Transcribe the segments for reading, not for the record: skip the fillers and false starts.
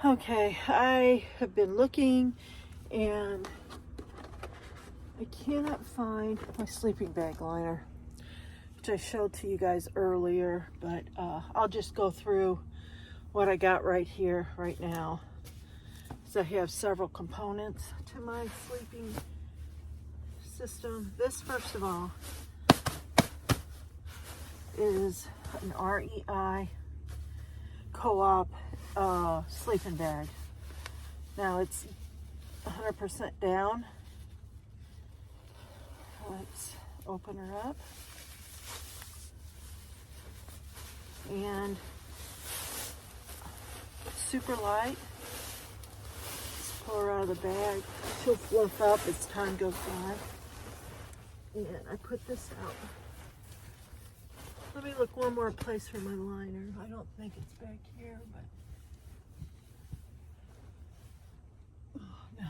Okay, I have been looking and I cannot find my sleeping bag liner, which I showed to you guys earlier, but I'll just go through what I got right here, right now. So I have several components to my sleeping system. This, first of all, is an REI Co-op sleeping bag. Now it's 100% down. Let's open her up. And it's super light. Let's pull her out of the bag. She'll fluff up as time goes by. And I put this out. Let me look one more place for my liner. I don't think it's back here, but oh no.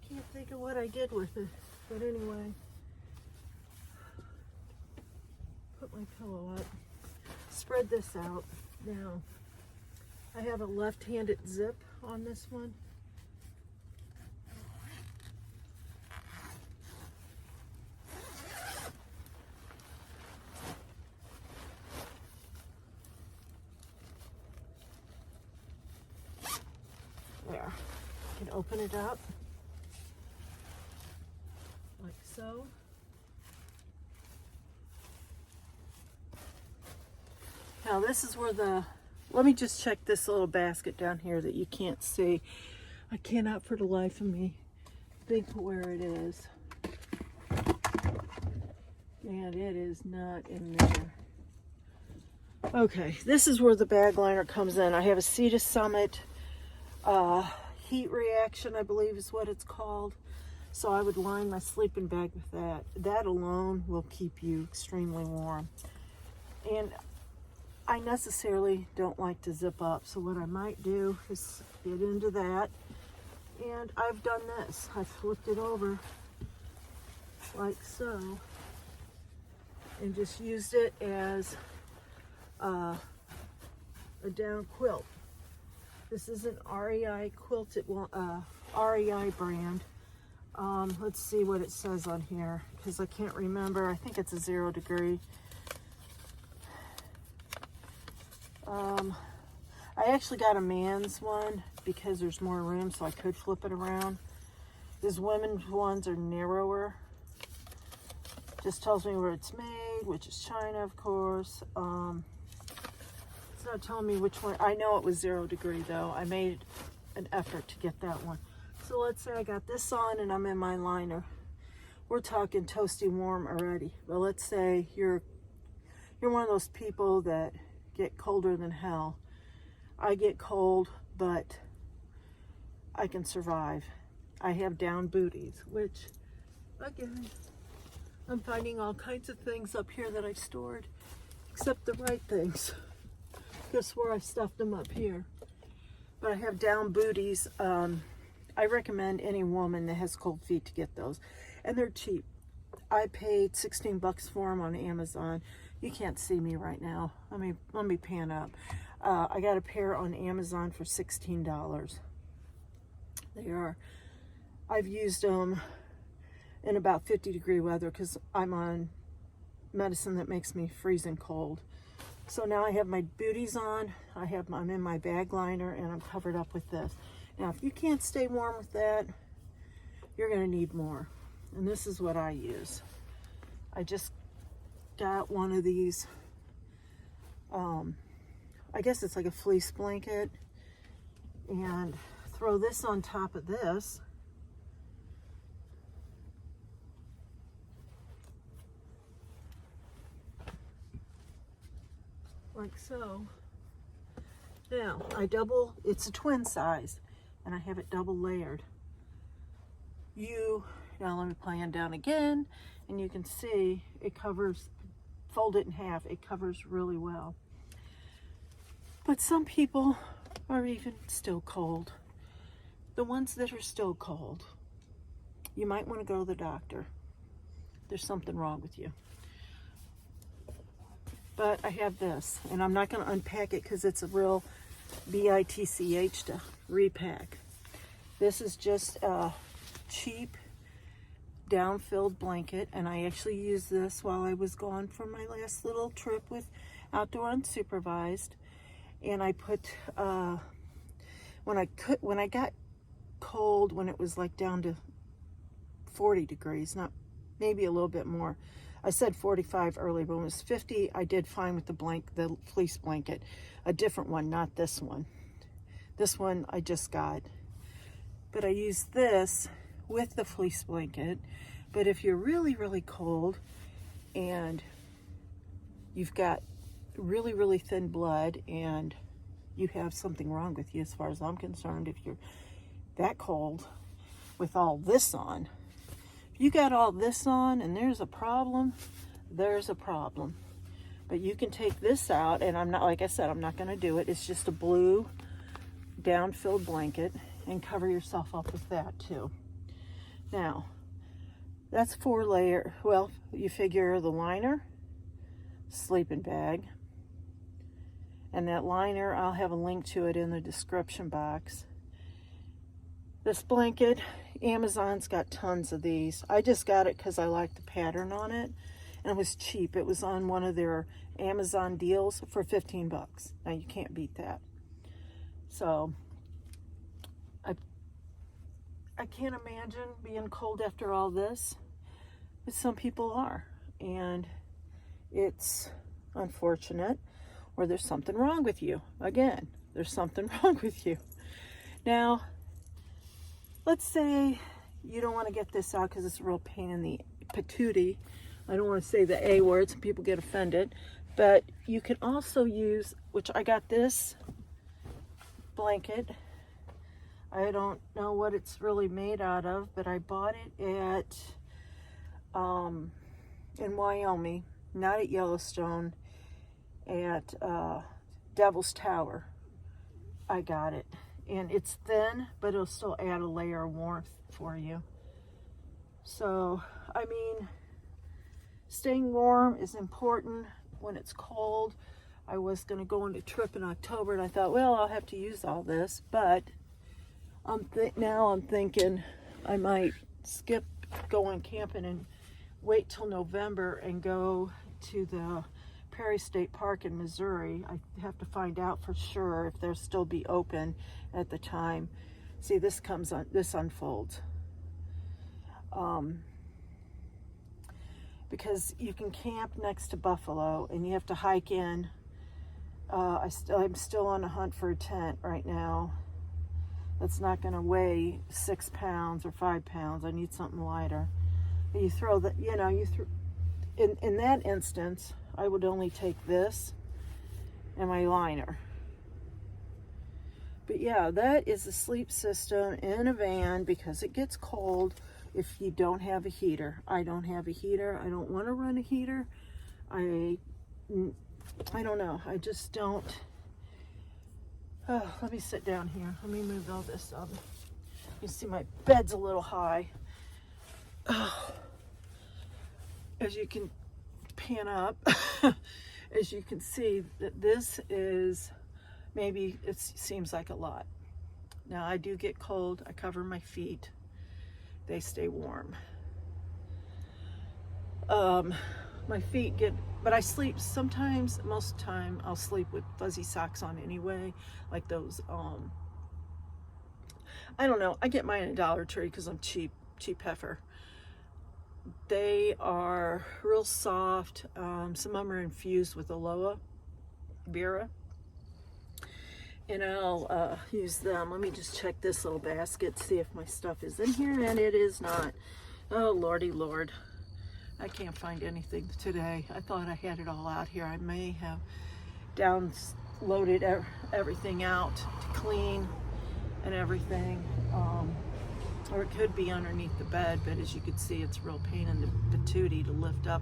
Can't think of what I did with it. But anyway, put my pillow up. Spread this out. Now, I have a left-handed zip on this one. There. You can open it up like so. Now this is where let me just check this little basket down here that you can't see. I cannot for the life of me think where it is. And it is not in there. Okay, this is where the bag liner comes in. I have a Sea to Summit heat reaction, I believe is what it's called. So I would line my sleeping bag with that. That alone will keep you extremely warm. And I necessarily don't like to zip up, so what I might do is get into that. And I've done this. I flipped it over like so and just used it as a down quilt. This is an REI quilted, REI brand. Let's see what it says on here, because I can't remember. I think it's a 0 degree. I actually got a man's one because there's more room, so I could flip it around. These women's ones are narrower. Just tells me where it's made, which is China, of course. It's not telling me which one. I know it was 0 degree though. I made an effort to get that one. So let's say I got this on and I'm in my liner. We're talking toasty warm already. But let's say you're one of those people that get colder than hell. I get cold, but I can survive. I have down booties, which again, I'm finding all kinds of things up here that I stored, except the right things. Guess where I stuffed them up here. But I have down booties. I recommend any woman that has cold feet to get those. And they're cheap. I paid 16 bucks for them on Amazon. You can't see me right now. Let me pan up. I got a pair on Amazon for $16. They are. I've used them in about 50 degree weather because I'm on medicine that makes me freezing cold. So now I have my booties on. I'm in my bag liner and I'm covered up with this. Now, if you can't stay warm with that, you're going to need more. And this is what I use. I just got one of these, I guess it's like a fleece blanket, and throw this on top of this. Like so. Now, it's a twin size, and I have it double layered. Now let me plan down again, and you can see it covers, fold it in half, it covers really well. But some people are even still cold. The ones that are still cold, you might want to go to the doctor. There's something wrong with you. But I have this, and I'm not going to unpack it because it's a real BITCH to repack. This is just a cheap down-filled blanket, and I actually used this while I was gone for my last little trip with Outdoor Unsupervised. And I put when I got cold, when it was like down to 40 degrees, not maybe a little bit more. I said 45 earlier, but when it was 50, I did fine with the fleece blanket. A different one, not this one. This one I just got. But I used this with the fleece blanket. But if you're really, really cold and you've got really, really thin blood and you have something wrong with you, as far as I'm concerned, if you're that cold with all this on, if you got all this on and there's a problem, there's a problem. But you can take this out, and I'm not, like I said, I'm not going to do it. It's just a blue down-filled blanket, and cover yourself up with that too. Now, that's 4 layer. Well, you figure the liner, sleeping bag, and that liner, I'll have a link to it in the description box. This blanket, Amazon's got tons of these. I just got it because I like the pattern on it, and it was cheap. It was on one of their Amazon deals for 15 bucks. Now, you can't beat that. So, I can't imagine being cold after all this, but some people are, and it's unfortunate, or there's something wrong with you. Again, there's something wrong with you. Now, let's say you don't want to get this out because it's a real pain in the patootie. I don't want to say the A word, some people get offended, but you can also use, which I got this blanket. I don't know what it's really made out of, but I bought it at in Wyoming, not at Yellowstone, at Devil's Tower. I got it, and it's thin, but it'll still add a layer of warmth for you. So, I mean, staying warm is important when it's cold. I was going to go on a trip in October, and I thought, well, I'll have to use all this, but now I'm thinking I might skip going camping and wait till November and go to the Prairie State Park in Missouri. I have to find out for sure if they'll still be open at the time. See, this unfolds. Because you can camp next to buffalo and you have to hike in. I'm still on a hunt for a tent right now. That's not going to weigh 6 pounds or 5 pounds. I need something lighter. But you throw that, in that instance, I would only take this and my liner. But yeah, that is the sleep system in a van because it gets cold if you don't have a heater. I don't have a heater. I don't want to run a heater. I don't know. I just don't. Oh, let me sit down here. Let me move all this up. You see my bed's a little high. Oh. As you can pan up, as you can see, that this is, maybe it seems like a lot. Now, I do get cold. I cover my feet. They stay warm. My feet get, but I sleep sometimes, most of the time, I'll sleep with fuzzy socks on anyway, like those, I don't know, I get mine at Dollar Tree because I'm cheap heifer. They are real soft. Some of them are infused with aloe vera, and I'll use them. Let me just check this little basket, see if my stuff is in here, and it is not. Oh, Lordy Lord. I can't find anything today. I thought I had it all out here. I may have downloaded everything out to clean and everything. Or it could be underneath the bed, but as you can see, it's a real pain in the patootie to lift up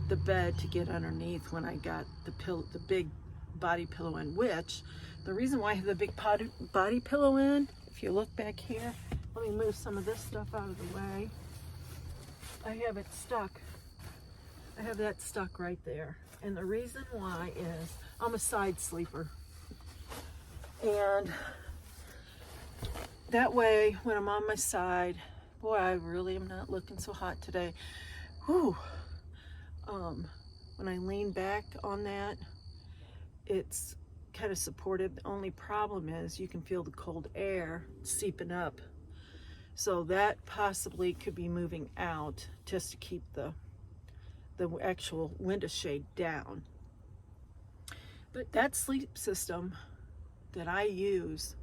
the bed to get underneath when I got the big body pillow in, which the reason why I have the big body pillow in, if you look back here, let me move some of this stuff out of the way. I have it stuck. I have that stuck right there. And the reason why is I'm a side sleeper. And that way, when I'm on my side, boy, I really am not looking so hot today. Whew. When I lean back on that, it's kind of supportive. The only problem is you can feel the cold air seeping up. So that possibly could be moving out just to keep the actual window shade down. But that sleep system that I use,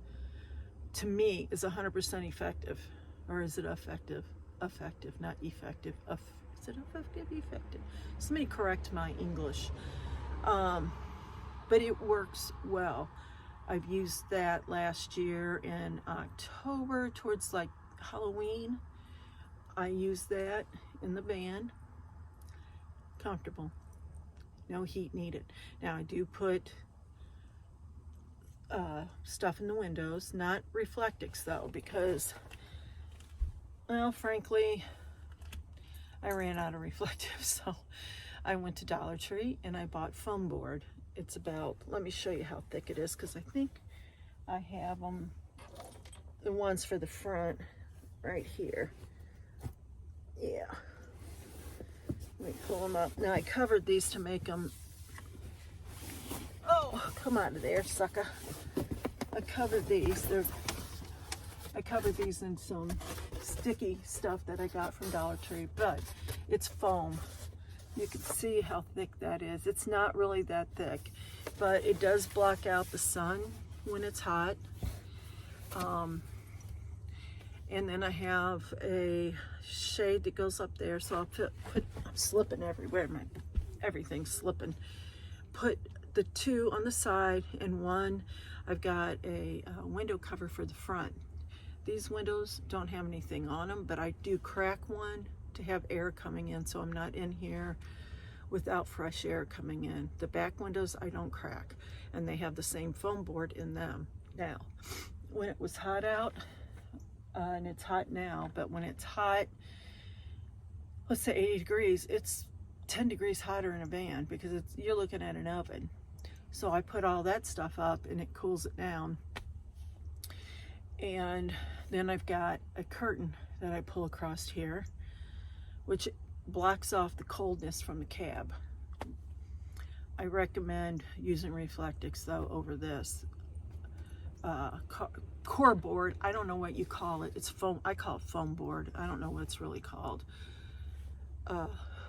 to me, is 100% effective. Or is it effective? Effective, not effective. Is it effective? Effective. Somebody correct my English. But it works well. I've used that last year in October towards like Halloween. I used that in the van. Comfortable. No heat needed. Now I do put stuff in the windows, not Reflectix though, because, well, frankly, I ran out of Reflective, so I went to Dollar Tree and I bought foam board. It's about, let me show you how thick it is, because I think I have them, the ones for the front right here. Yeah. Let me pull them up. Now I covered these to make them, oh, come out of there, sucker. I covered these. I covered these in some sticky stuff that I got from Dollar Tree, but it's foam. You can see how thick that is. It's not really that thick, but it does block out the sun when it's hot. And then I have a shade that goes up there, so I'll put I'm slipping everywhere. Everything's slipping. Put the two on the side, and one, I've got a window cover for the front. These windows don't have anything on them, but I do crack one to have air coming in, so I'm not in here without fresh air coming in. The back windows I don't crack, and they have the same foam board in them. Now, when it was hot out, and it's hot now, but when it's hot, let's say 80 degrees, it's 10 degrees hotter in a van because you're looking at an oven. So I put all that stuff up and it cools it down. And then I've got a curtain that I pull across here, which blocks off the coldness from the cab. I recommend using Reflectix though over this. Core board, I don't know what you call it. It's foam. I call it foam board. I don't know what it's really called.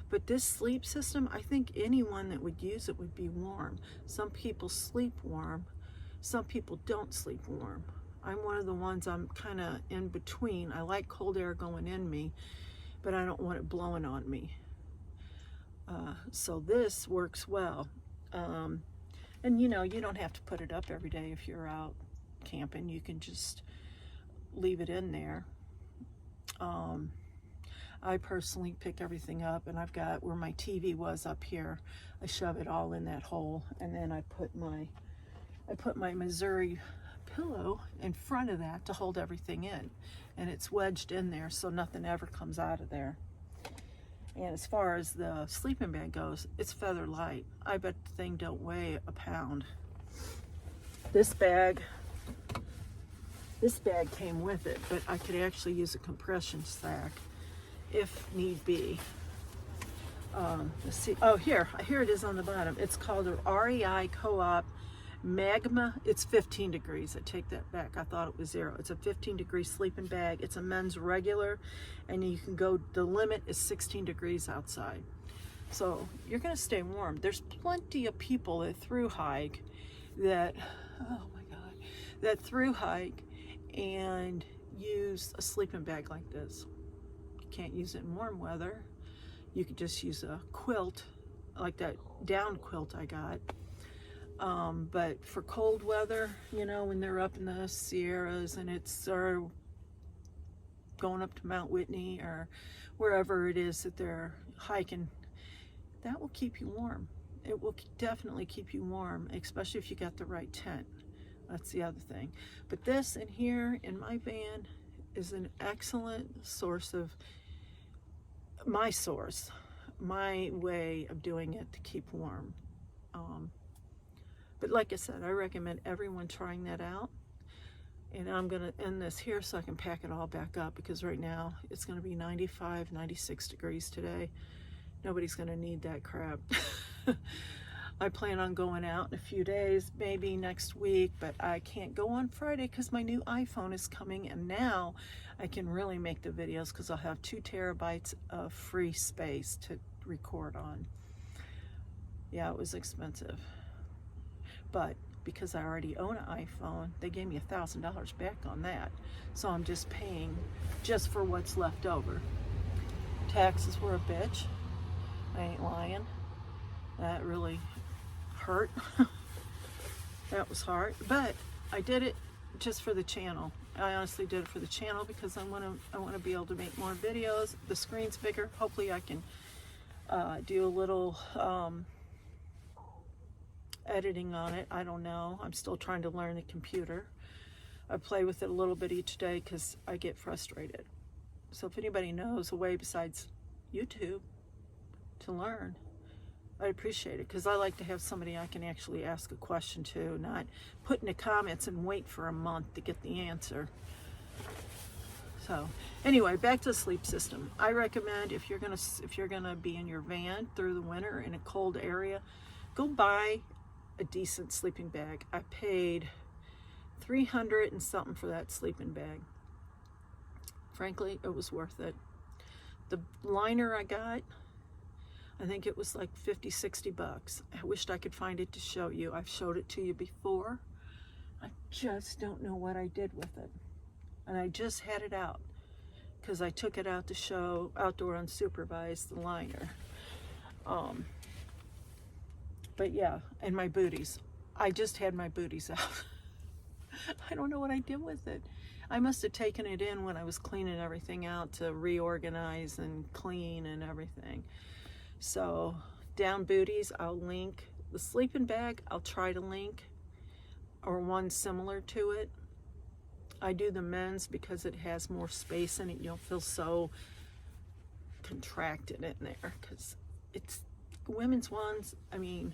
But this sleep system, I think anyone that would use it would be warm. Some people sleep warm. Some people don't sleep warm. I'm one of the ones, I'm kind of in between. I like cold air going in me, but I don't want it blowing on me. So this works well. And you know, you don't have to put it up every day if you're out camping. You can just leave it in there. I personally pick everything up, and I've got where my TV was up here. I shove it all in that hole, and then I put my Missouri pillow in front of that to hold everything in, and it's wedged in there so nothing ever comes out of there. And as far as the sleeping bag goes, it's feather light. I bet the thing don't weigh a pound. This bag came with it, but I could actually use a compression sack if need be. Let's see. Oh, here it is on the bottom. It's called a REI Co-op Magma. It's 15 degrees. I take that back. I thought it was 0. It's a 15-degree sleeping bag. It's a men's regular, and you can go, the limit is 16 degrees outside. So you're going to stay warm. There's plenty of people that thru hike that, oh my God, that thru hike and use a sleeping bag like this. You can't use it in warm weather. You could just use a quilt, like that down quilt I got. But for cold weather, you know, when they're up in the Sierras and it's going up to Mount Whitney or wherever it is that they're hiking, that will keep you warm. It will definitely keep you warm, especially if you got the right tent. That's the other thing. But this in here in my van is an excellent source of my way of doing it to keep warm. But like I said, I recommend everyone trying that out. And I'm going to end this here so I can pack it all back up, because right now it's going to be 95, 96 degrees today. Nobody's going to need that crap. I plan on going out in a few days, maybe next week, but I can't go on Friday because my new iPhone is coming, and now I can really make the videos because I'll have 2 terabytes of free space to record on. Yeah, it was expensive, but because I already own an iPhone, they gave me $1,000 back on that. So I'm just paying just for what's left over. Taxes were a bitch. I ain't lying. That really hurt. That was hard, but I did it just for the channel. I honestly did it for the channel because I want to be able to make more videos. The screen's bigger. Hopefully I can do a little editing on it. I don't know. I'm still trying to learn the computer. I play with it a little bit each day because I get frustrated. So if anybody knows a way besides YouTube to learn, I'd appreciate it, because I like to have somebody I can actually ask a question to, not put in the comments and wait for a month to get the answer. So anyway, back to the sleep system. I recommend if you're gonna be in your van through the winter in a cold area, go buy a decent sleeping bag. I paid $300 and something for that sleeping bag. Frankly, it was worth it. The liner I got, I think it was like 50, 60 bucks. I wished I could find it to show you. I've showed it to you before. I just don't know what I did with it. And I just had it out because I took it out to show outdoor unsupervised, the liner. But yeah, and my booties. I just had my booties out. I don't know what I did with it. I must have taken it in when I was cleaning everything out to reorganize and clean and everything. So down booties, I'll link. The sleeping bag, I'll try to link, or one similar to it. I do the men's because it has more space in it. You don't feel so contracted in there, because it's women's ones. I mean,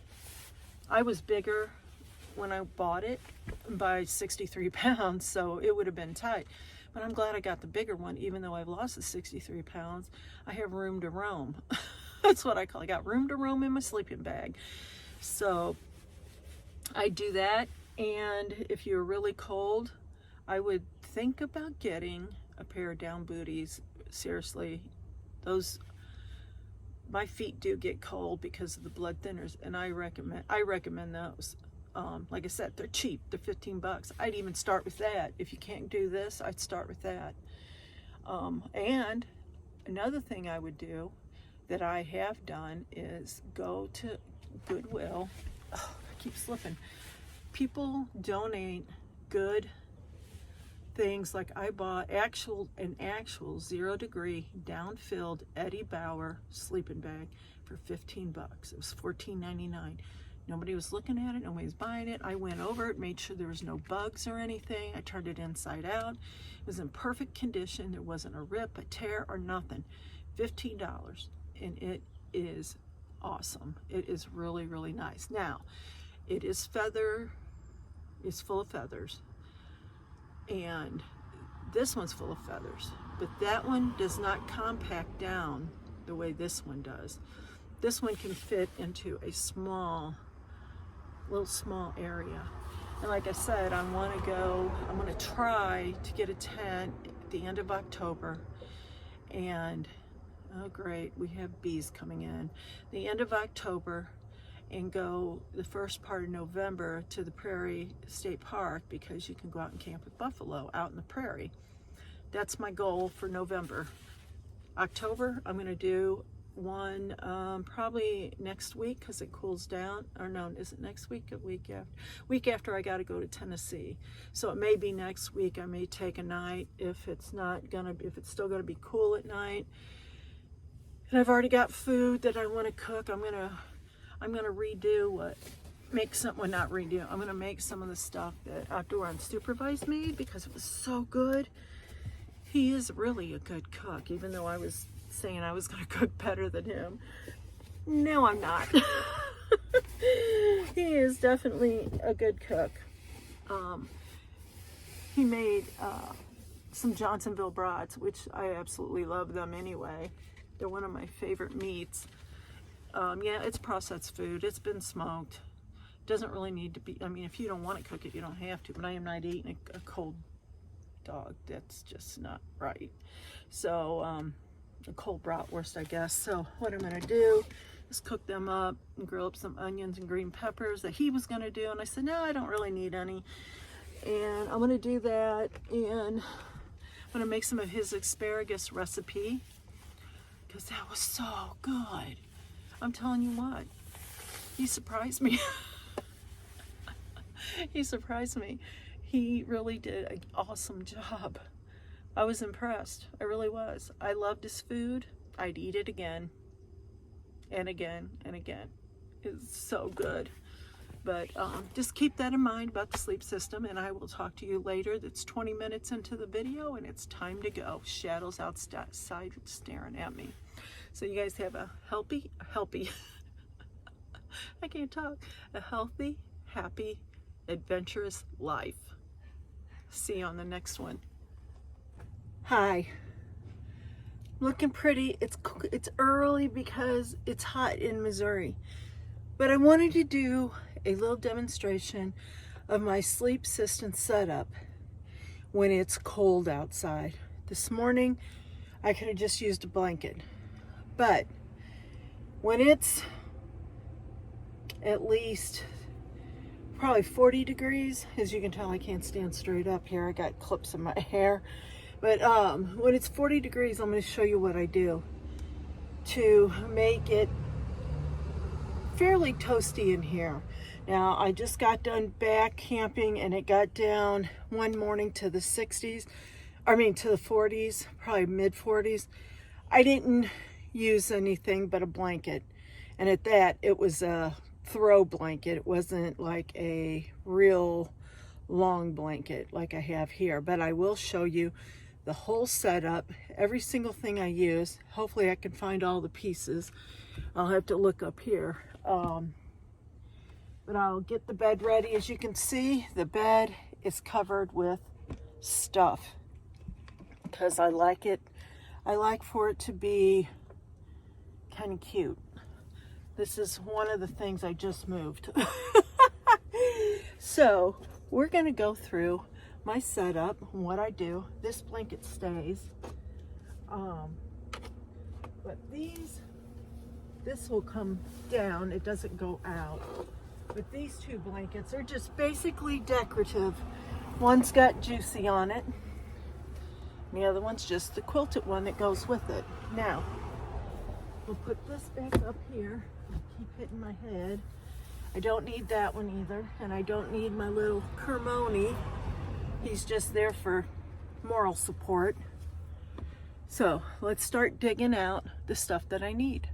I was bigger when I bought it by 63 pounds, so it would have been tight. But I'm glad I got the bigger one, even though I've lost the 63 pounds. I have room to roam. That's what I call it. I got room to roam in my sleeping bag. So I do that. And if you're really cold, I would think about getting a pair of down booties. Seriously, my feet do get cold because of the blood thinners, and I recommend those. Like I said, they're cheap. They're 15 bucks. I'd even start with that. If you can't do this, I'd start with that. And another thing I would do that I have done is go to Goodwill. Oh, I keep slipping. People donate good things. Like I bought an actual 0 degree down-filled Eddie Bauer sleeping bag for 15 bucks. It was $14.99. Nobody was looking at it. Nobody was buying it. I went over it, made sure there was no bugs or anything. I turned it inside out. It was in perfect condition. There wasn't a rip, a tear, or nothing. $15. And it is awesome. It is really, really nice. Now, it is it's full of feathers. And this one's full of feathers. But that one does not compact down the way this one does. This one can fit into a little small area. And like I said, I'm gonna try to get a tent at the end of October. And oh great, we have bees coming in. The end of October, and go the first part of November to the Prairie State Park, because you can go out and camp with buffalo out in the prairie. That's my goal for November. October, I'm gonna do one probably next week because it cools down. Or no, is it next week? A week after? Week after I got to go to Tennessee. So it may be next week. I may take a night if it's still gonna be cool at night. And I've already got food that I want to cook. I'm gonna make some of the stuff that Outdoor Unsupervised made, because it was so good. He is really a good cook, even though I was saying I was going to cook better than him. No, I'm not. He is definitely a good cook. He made some Johnsonville brats, which I absolutely love them anyway. They're one of my favorite meats. Yeah, it's processed food. It's been smoked. Doesn't really need to be, I mean, if you don't want to cook it, you don't have to, but I am not eating a cold dog. That's just not right. So, a cold bratwurst, I guess. So what I'm going to do is cook them up and grill up some onions and green peppers that he was going to do. And I said, no, I don't really need any. And I'm going to do that, and I'm going to make some of his asparagus recipe, because that was so good. I'm telling you what, he surprised me. He surprised me. He really did an awesome job. I was impressed. I really was. I loved his food. I'd eat it again and again and again. It's so good. But just keep that in mind about the sleep system, and I will talk to you later. It's 20 minutes into the video, and it's time to go. Shadows outside staring at me. So you guys have a healthy, I can't talk, a healthy, happy, adventurous life. See you on the next one. Hi. Looking pretty. It's early because it's hot in Missouri. But I wanted to do a little demonstration of my sleep system setup when it's cold outside. This morning I could have just used a blanket, but when it's at least probably 40 degrees, as you can tell I can't stand straight up here, I got clips in my hair, but when it's 40 degrees, I'm going to show you what I do to make it fairly toasty in here. Now, I just got done back camping, and it got down one morning to the 60s, I mean to the 40s, probably mid 40s. I didn't use anything but a blanket, and at that, it was a throw blanket. It wasn't like a real long blanket like I have here, but I will show you the whole setup, every single thing I use. Hopefully I can find all the pieces. I'll have to look up here. But I'll get the bed ready. As you can see, the bed is covered with stuff because I like it. I like for it to be kind of cute. This is one of the things I just moved. So we're going to go through my setup and what I do. This blanket stays. But this will come down. It doesn't go out. But these two blankets are just basically decorative. One's got Juicy on it. And the other one's just the quilted one that goes with it. Now, we'll put this back up here. I keep hitting my head. I don't need that one either. And I don't need my little Kermoni. He's just there for moral support. So let's start digging out the stuff that I need.